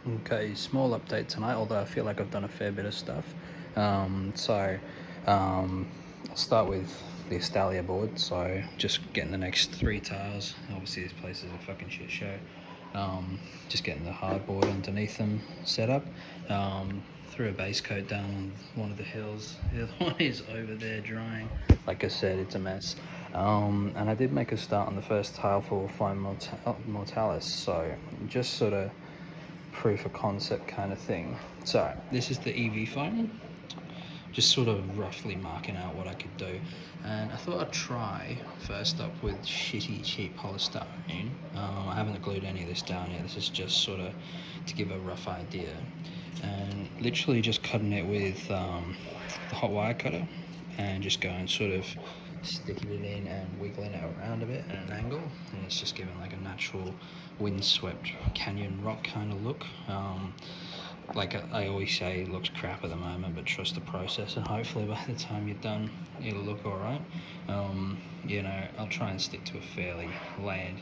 Okay, small update tonight, although I feel like I've done a fair bit of stuff. I'll start with the Estalia board, so just getting the next 3 tiles. Obviously this place is a fucking shit show. Just getting the hardboard underneath them set up. Threw a base coat down on one of the hills. The other one is over there drying. Like I said, it's a mess. And I did make a start on the first tile for Fine Mortalis, so just sort of proof of concept kind of thing. So this is the EV foam, just sort of roughly marking out what I could do, and I thought I'd try first up with shitty cheap polystyrene. I haven't glued any of this down yet. This is just sort of to give a rough idea, and literally just cutting it with the hot wire cutter and just going sort of sticking it in and wiggling it around a bit at an angle, and it's just giving like a natural windswept canyon rock kind of look. Like I always say, it looks crap at the moment, but trust the process, and hopefully by the time you're done it'll look alright. I'll try and stick to a fairly layered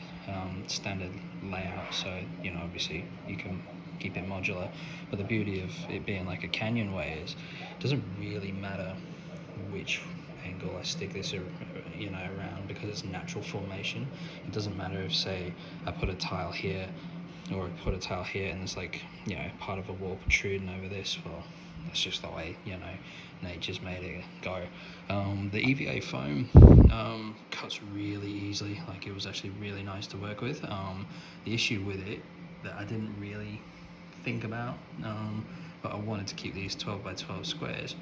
standard layout, so obviously you can keep it modular, but the beauty of it being like a canyon way is it doesn't really matter which angle I stick this around, because it's natural formation. It doesn't matter if, say, I put a tile here or I put a tile here and there's like part of a wall protruding over this. Well, that's just the way nature's made it go. The EVA foam cuts really easily. Like, it was actually really nice to work with. The issue with it that I didn't really think about, but I wanted to keep these 12 by 12 squares.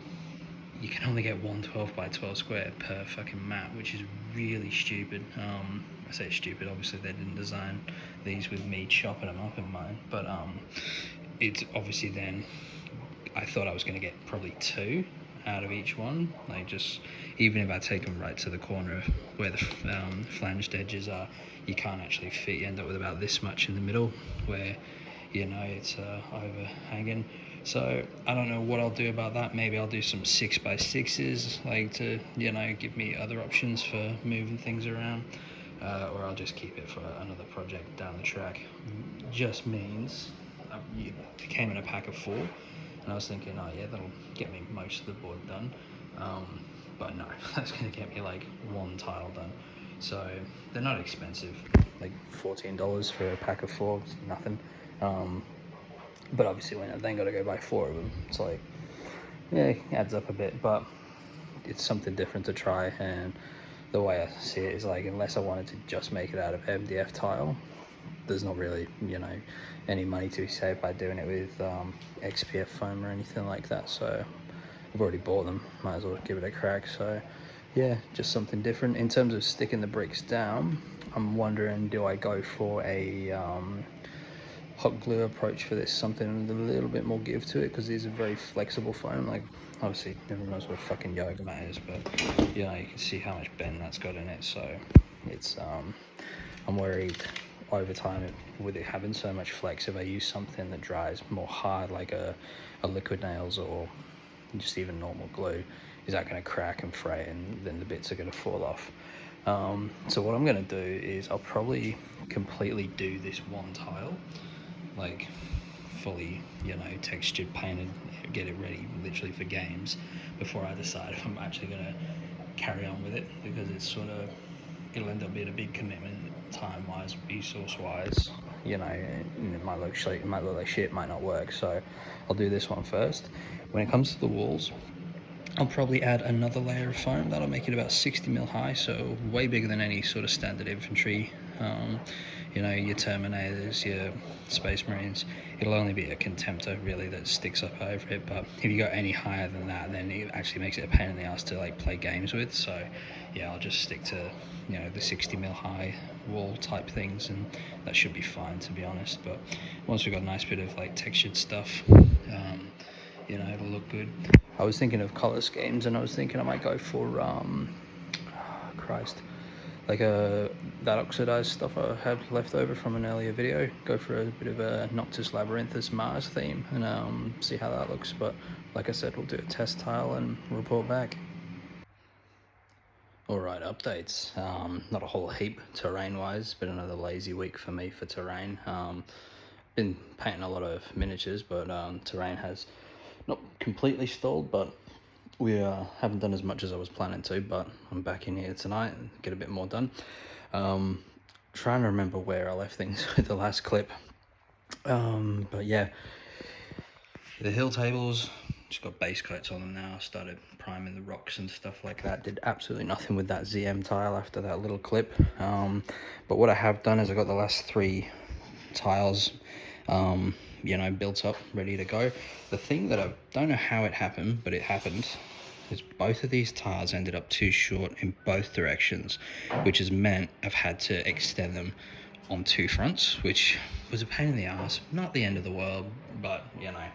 You can only get one 12 by 12 square per fucking mat, which is really stupid. I say stupid, obviously they didn't design these with me chopping them up in mind, but it's obviously then I thought I was going to get probably 2 out of each one. Like, just even if I take them right to the corner where the flanged edges are, you can't actually fit. You end up with about this much in the middle where it's overhanging. So I don't know what I'll do about that. Maybe I'll do some 6x6s, like, to give me other options for moving things around, or I'll just keep it for another project down the track. Just means it came in a pack of 4, and I was thinking, oh yeah, that'll get me most of the board done, but no, that's going to get me like 1 tile done. So they're not expensive, like $14 for a pack of 4, it's nothing. But obviously when I then got to go buy 4 of them, it's like, yeah, it adds up a bit, but it's something different to try. And the way I see it is, like, unless I wanted to just make it out of MDF tile, there's not really any money to be saved by doing it with XPF foam or anything like that. So I've already bought them, might as well give it a crack. So yeah, just something different. In terms of sticking the bricks down, I'm wondering, do I go for a hot glue approach for this, something with a little bit more give to it, because these are very flexible foam. Like, obviously everyone knows what a fucking yoga mat is, but you can see how much bend that's got in it. So it's I'm worried over time, with it having so much flex, if I use something that dries more hard, like a liquid nails or just even normal glue, is that going to crack and fray, and then the bits are going to fall off. So what I'm going to do is I'll probably completely do this 1 tile, like fully textured, painted, get it ready literally for games, before I decide if I'm actually going to carry on with it, because it's it'll end up being a big commitment, time wise, resource wise. It might look like shit, might not work. So I'll do this one first. When it comes to the walls, I'll probably add another layer of foam. That'll make it about 60mm high, so way bigger than any sort of standard infantry. Your Terminators, your Space Marines. It'll only be a Contemptor really that sticks up over it, but if you go any higher than that, then it actually makes it a pain in the ass to like play games with. So yeah, I'll just stick to the 60mm high wall type things, and that should be fine, to be honest. But once we've got a nice bit of like textured stuff, it'll look good. I was thinking of color schemes, and I was thinking I might go for like that oxidized stuff I had left over from an earlier video. Go for a bit of a Noctis Labyrinthus Mars theme, and see how that looks. But like I said, we'll do a test tile and report back. Alright, updates. Not a whole heap terrain wise, but another lazy week for me for terrain. Been painting a lot of miniatures, but terrain has not completely stalled, but we haven't done as much as I was planning to, but I'm back in here tonight and get a bit more done. Trying to remember where I left things with the last clip. But yeah, the hill tables, just got base coats on them now. Started priming the rocks and stuff like that. Did absolutely nothing with that ZM tile after that little clip. But what I have done is I got the last 3 tiles you know, built up, ready to go. The thing that I don't know how it happened, but it happened, is both of these tiles ended up too short in both directions, which has meant I've had to extend them on 2 fronts, which was a pain in the ass. Not the end of the world, but you know,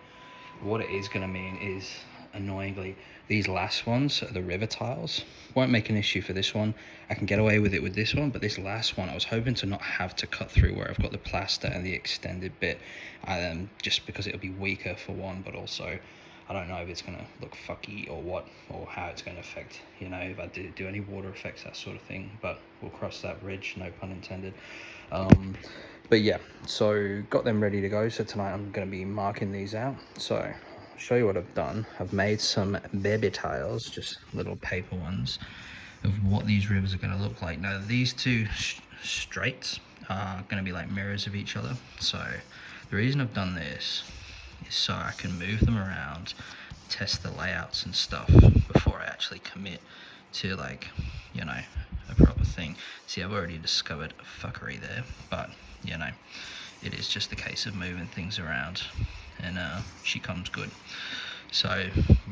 what it is going to mean is, annoyingly, these last ones are the river tiles. Won't make an issue for this one. I can get away with it with this one, but this last one I was hoping to not have to cut through where I've got the plaster and the extended bit, just because it'll be weaker for one, but also I don't know if it's going to look fucky or what, or how it's going to affect, you know, if I do any water effects, that sort of thing, but we'll cross that bridge, no pun intended. But yeah, so got them ready to go. So tonight I'm going to be marking these out. So I'll show you what I've done. I've made some baby tiles, just little paper ones, of what these rivers are going to look like. Now these 2 straights are going to be like mirrors of each other. So the reason I've done this is so I can move them around, test the layouts and stuff before I actually commit to, like, you know, a proper thing. See, I've already discovered a fuckery there, but you know, it is just a case of moving things around, and she comes good. So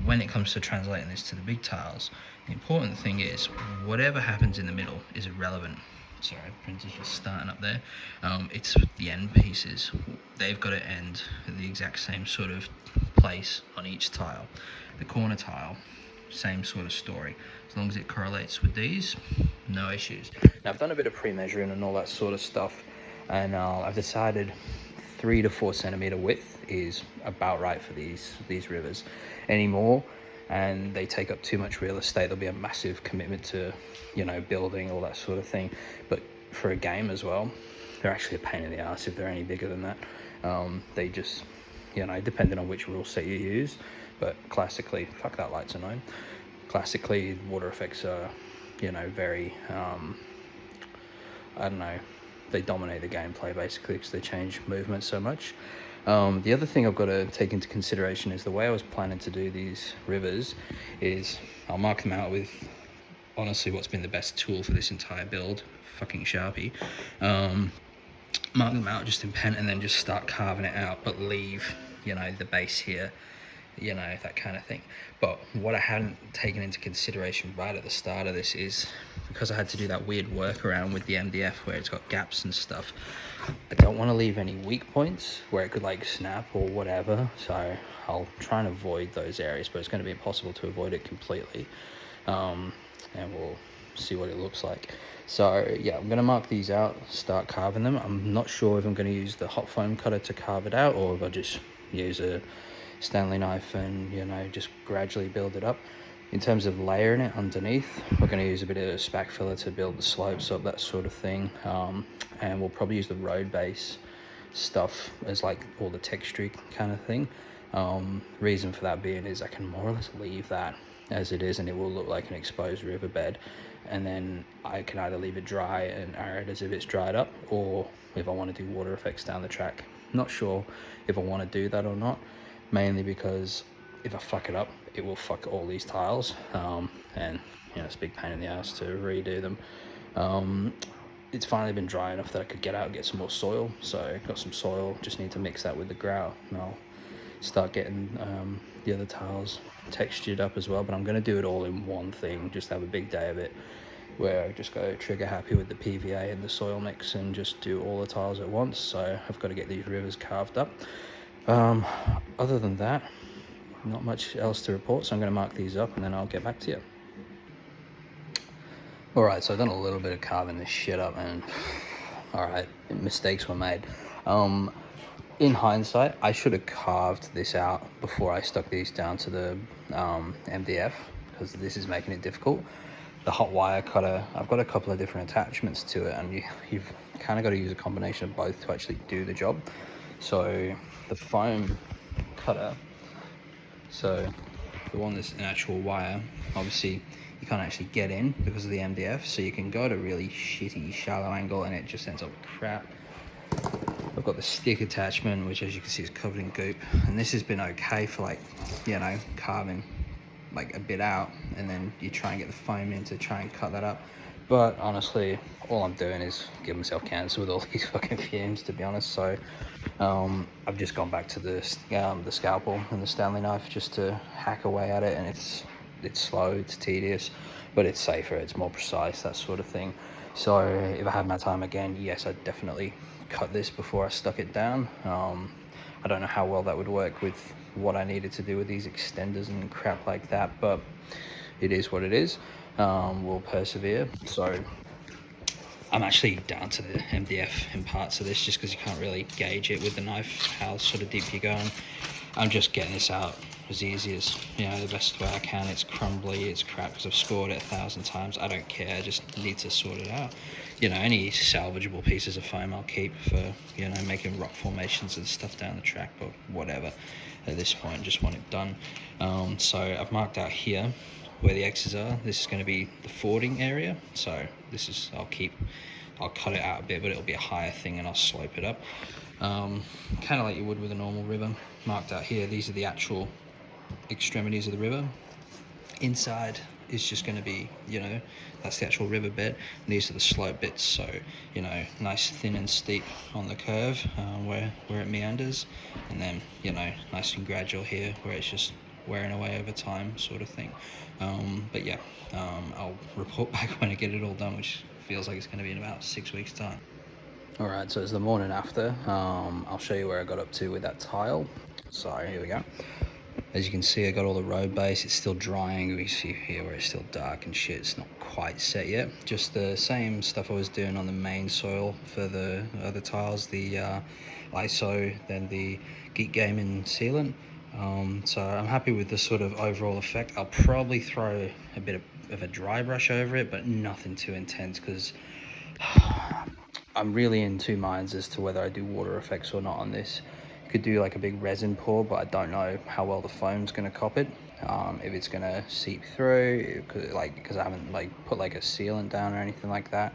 when it comes to translating this to the big tiles, the important thing is whatever happens in the middle is irrelevant. Sorry, printer's just starting up there. It's the end pieces. They've got to end at the exact same sort of place on each tile. The corner tile, same sort of story. As long as it correlates with these, no issues. Now I've done a bit of pre-measuring and all that sort of stuff, and I've decided 3 to 4 centimeter width is about right for these rivers. Any more and they take up too much real estate, there'll be a massive commitment to, you know, building, all that sort of thing. But for a game as well, they're actually a pain in the ass if they're any bigger than that. They just, you know, depending on which rule set you use, but classically, fuck, that light's annoying. Classically, water effects are, you know, very, I don't know, they dominate the gameplay basically because they change movement so much. The other thing I've got to take into consideration is the way I was planning to do these rivers is I'll mark them out with, honestly, what's been the best tool for this entire build, fucking Sharpie. Mark them out just in pen and then just start carving it out, but leave, you know, the base here, you know, that kind of thing. But what I hadn't taken into consideration right at the start of this is, because I had to do that weird workaround with the MDF where it's got gaps and stuff, I don't want to leave any weak points where it could like snap or whatever, so I'll try and avoid those areas, but it's going to be impossible to avoid it completely. And we'll see what it looks like. So yeah, I'm going to mark these out, start carving them. I'm not sure if I'm going to use the hot foam cutter to carve it out, or if I just use a Stanley knife and, you know, just gradually build it up. In terms of layering it underneath, we're going to use a bit of spack filler to build the slopes up, that sort of thing. And we'll probably use the road base stuff as like all the texture kind of thing. Reason for that being is I can more or less leave that as it is and it will look like an exposed riverbed, and then I can either leave it dry and arid as if it's dried up, or if I want to do water effects down the track. Not sure if I want to do that or not, mainly because if I fuck it up, it will fuck all these tiles, and you know, it's a big pain in the ass to redo them. It's finally been dry enough that I could get out and get some more soil, so got some soil, just need to mix that with the grout, and I'll start getting the other tiles textured up as well. But I'm going to do it all in one thing, just have a big day of it, where I just go trigger happy with the PVA and the soil mix and just do all the tiles at once. So I've got to get these rivers carved up. Other than that, not much else to report, so I'm going to mark these up and then I'll get back to you. Alright, so I've done a little bit of carving this shit up, and alright, mistakes were made. In hindsight, I should have carved this out before I stuck these down to the MDF, because this is making it difficult. The hot wire cutter, I've got a couple of different attachments to it, and you've kind of got to use a combination of both to actually do the job. So the foam cutter, so the one that's an actual wire, obviously you can't actually get in because of the MDF, so you can go at a really shitty shallow angle and it just ends up crap. I've got the stick attachment, which as you can see is covered in goop, and this has been okay for like, you know, carving like a bit out, and then you try and get the foam in to try and cut that up. But honestly, all I'm doing is give myself cancer with all these fucking fumes, to be honest. So I've just gone back to the scalpel and the Stanley knife just to hack away at it, and it's slow, it's tedious, but it's safer, it's more precise, that sort of thing. So if I had my time again, yes, I'd definitely cut this before I stuck it down. I don't know how well that would work with what I needed to do with these extenders and crap like that, but it is what it is. We'll persevere. So I'm actually down to the MDF in parts of this just because you can't really gauge it with the knife, how sort of deep you're going. I'm just getting this out as easy as, you know, the best way I can. It's crumbly, it's crap because I've scored it 1,000 times. I don't care, I just need to sort it out. You know, any salvageable pieces of foam I'll keep for, you know, making rock formations and stuff down the track, but whatever. At this point, just want it done. So I've marked out here where the X's are. This is going to be the fording area. So this is, I'll cut it out a bit, but it'll be a higher thing and I'll slope it up. Kind of like you would with a normal river. Marked out here, these are the actual extremities of the river. Inside is just going to be, you know, that's the actual river bed. These are the slope bits, so, you know, nice thin and steep on the curve where it meanders, and then, you know, nice and gradual here where it's just wearing away over time, sort of thing. But yeah, I'll report back when I get it all done, which feels like it's going to be in about 6 weeks time. Alright, so it's the morning after. I'll show you where I got up to with that tile. So here we go. As you can see, I got all the road base. It's still drying. We see here where it's still dark and shit. It's not quite set yet. Just the same stuff I was doing on the main soil for the other tiles, the ISO, then the Geek Gaming sealant. So I'm happy with the sort of overall effect. I'll probably throw a bit of a dry brush over it, but nothing too intense, because I'm really in two minds as to whether I do water effects or not on this. You could do like a big resin pour, but I don't know how well the foam's going to cop it. If it's going to seep through, because I haven't like put like a sealant down or anything like that.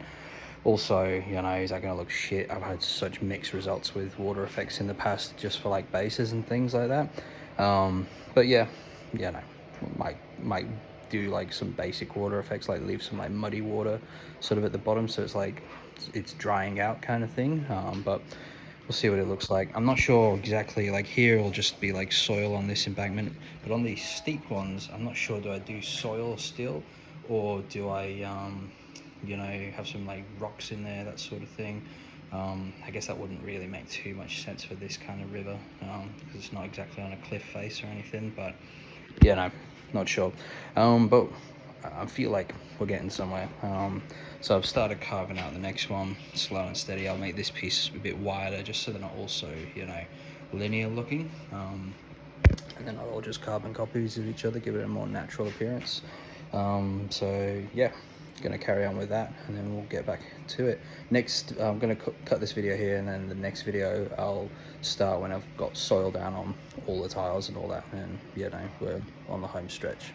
Also, you know, is that going to look shit? I've had such mixed results with water effects in the past, just for like bases and things like that. But yeah, no, might do like some basic water effects, like leave some like muddy water sort of at the bottom, so it's like it's drying out kind of thing. But we'll see what it looks like. I'm not sure exactly, like here it'll just be like soil on this embankment, but on these steep ones I'm not sure, do I do soil still, or do I you know, have some like rocks in there, that sort of thing. I guess that wouldn't really make too much sense for this kind of river, because it's not exactly on a cliff face or anything, but yeah, no, not sure. But I feel like we're getting somewhere. So I've started carving out the next one, slow and steady. I'll make this piece a bit wider, just so they're not also, you know, linear looking. And then I'll all just carbon copies of each other, give it a more natural appearance. So yeah, going to carry on with that, and then we'll get back to it. Next, I'm going to cut this video here, and then the next video I'll start when I've got soil down on all the tiles and all that, and you know, we're on the home stretch.